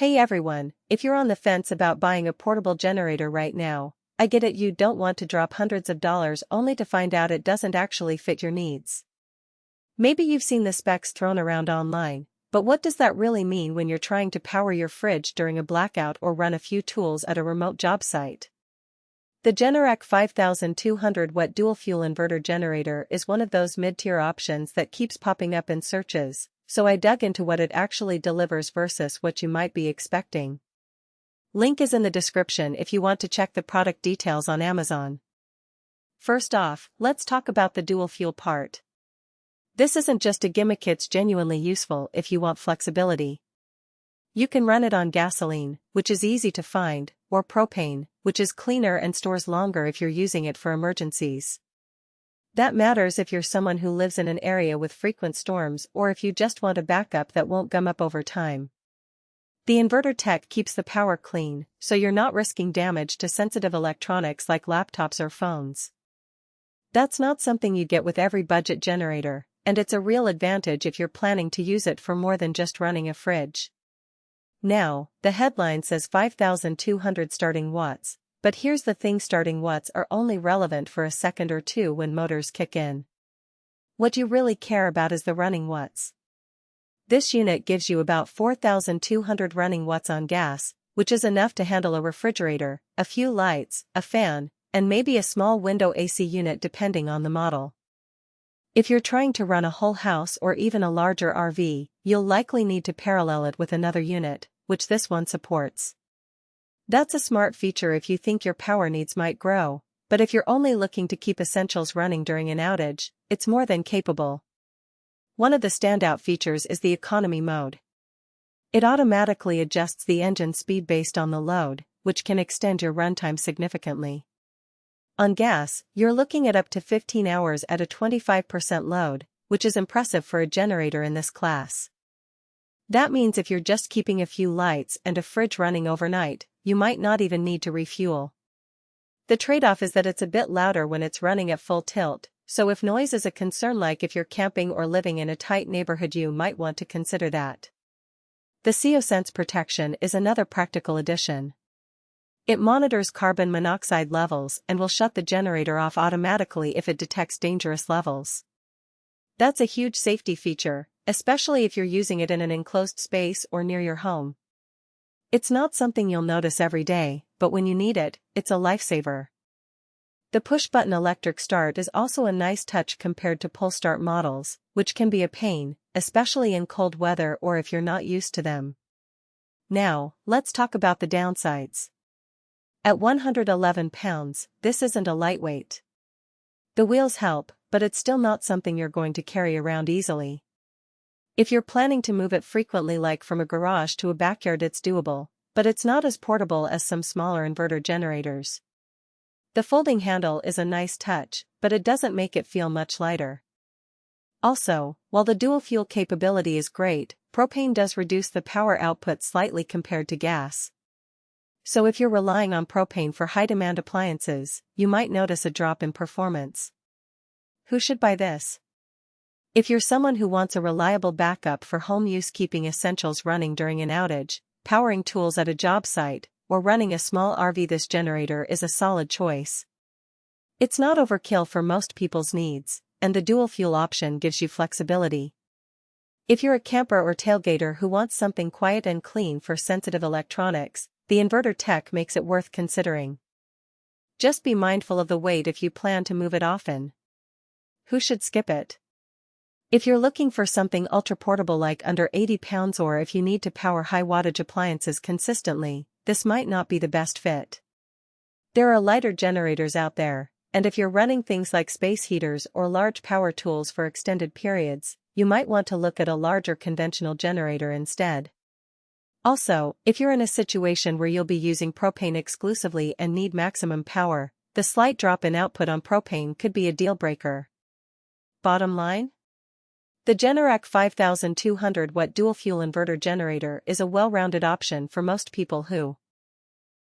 Hey everyone, if you're on the fence about buying a portable generator right now, I get it, you don't want to drop hundreds of dollars only to find out it doesn't actually fit your needs. Maybe you've seen the specs thrown around online, but what does that really mean when you're trying to power your fridge during a blackout or run a few tools at a remote job site? The Generac 5200 watt dual-fuel inverter generator is one of those mid-tier options that keeps popping up in searches, so I dug into what it actually delivers versus what you might be expecting. Link is in the description if you want to check the product details on Amazon. First off, let's talk about the dual-fuel part. This isn't just a gimmick, it's genuinely useful if you want flexibility. You can run it on gasoline, which is easy to find, or propane, which is cleaner and stores longer if you're using it for emergencies. That matters if you're someone who lives in an area with frequent storms or if you just want a backup that won't gum up over time. The inverter tech keeps the power clean, so you're not risking damage to sensitive electronics like laptops or phones. That's not something you get with every budget generator, and it's a real advantage if you're planning to use it for more than just running a fridge. Now, the headline says 5200 starting watts, but here's the thing, starting watts are only relevant for a second or two when motors kick in. What you really care about is the running watts. This unit gives you about 4200 running watts on gas, which is enough to handle a refrigerator, a few lights, a fan, and maybe a small window AC unit depending on the model. If you're trying to run a whole house or even a larger RV, you'll likely need to parallel it with another unit, which this one supports. That's a smart feature if you think your power needs might grow, but if you're only looking to keep essentials running during an outage, it's more than capable. One of the standout features is the economy mode. It automatically adjusts the engine speed based on the load, which can extend your runtime significantly. On gas, you're looking at up to 15 hours at a 25% load, which is impressive for a generator in this class. That means if you're just keeping a few lights and a fridge running overnight, you might not even need to refuel. The trade-off is that it's a bit louder when it's running at full tilt, so if noise is a concern, like if you're camping or living in a tight neighborhood, you might want to consider that. The CO-Sense protection is another practical addition. It monitors carbon monoxide levels and will shut the generator off automatically if it detects dangerous levels. That's a huge safety feature, especially if you're using it in an enclosed space or near your home. It's not something you'll notice every day, but when you need it, it's a lifesaver. The push-button electric start is also a nice touch compared to pull-start models, which can be a pain, especially in cold weather or if you're not used to them. Now, let's talk about the downsides. At 111 pounds, this isn't a lightweight. The wheels help, but it's still not something you're going to carry around easily. If you're planning to move it frequently, like from a garage to a backyard, it's doable, but it's not as portable as some smaller inverter generators. The folding handle is a nice touch, but it doesn't make it feel much lighter. Also, while the dual fuel capability is great, propane does reduce the power output slightly compared to gas. So if you're relying on propane for high-demand appliances, you might notice a drop in performance. Who should buy this? If you're someone who wants a reliable backup for home use, keeping essentials running during an outage, powering tools at a job site, or running a small RV, this generator is a solid choice. It's not overkill for most people's needs, and the dual fuel option gives you flexibility. If you're a camper or tailgater who wants something quiet and clean for sensitive electronics, the inverter tech makes it worth considering. Just be mindful of the weight if you plan to move it often. Who should skip it? If you're looking for something ultra-portable like under 80 pounds, or if you need to power high-wattage appliances consistently, this might not be the best fit. There are lighter generators out there, and if you're running things like space heaters or large power tools for extended periods, you might want to look at a larger conventional generator instead. Also, if you're in a situation where you'll be using propane exclusively and need maximum power, the slight drop in output on propane could be a deal-breaker. Bottom line? The Generac 5200 watt dual-fuel inverter generator is a well-rounded option for most people who